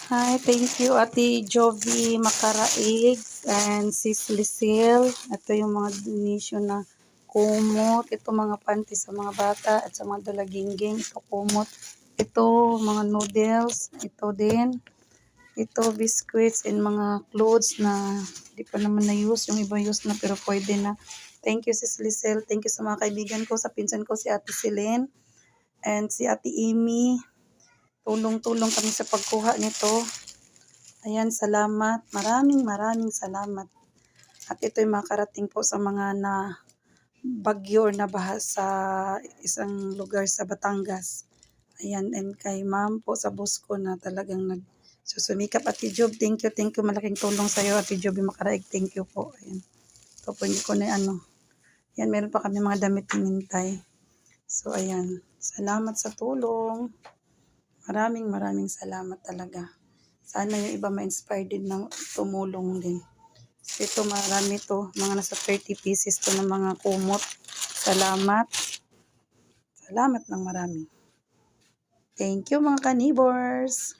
Hi, thank you Ate Jovi Macaraig and Sis Lisel. Ito yung mga donation na kumot. Ito mga panty sa mga bata at sa mga dalagingging. Ito kumot. Ito mga noodles. Ito din. Ito biscuits and mga clothes na di pa naman na-use. Yung iba use na pero pwede na. Thank you Sis Lisel. Thank you sa mga kaibigan ko. Sa pinsan ko si Ate Celine and si Ate Amy. Tulong-tulong kami sa pagkuha nito. Ayan, salamat. Maraming salamat. At ito'y makarating po sa mga na bagyo or nabaha sa isang lugar sa Batangas. Ayan, and kay ma'am po sa boss ko na talagang nagsusumikap. Ate Job, thank you. Malaking tulong sa'yo, Ate Job, Macaraig, thank you po. Ayan. Ito po, hindi ko na Ayan, meron pa kami mga damit hinintay. So, ayan. Salamat sa tulong. Maraming salamat talaga. Sana yung iba ma-inspire din na tumulong din. So, ito marami to. Mga nasa 30 pieces to ng mga kumot. Salamat. Salamat ng marami. Thank you mga kanibors.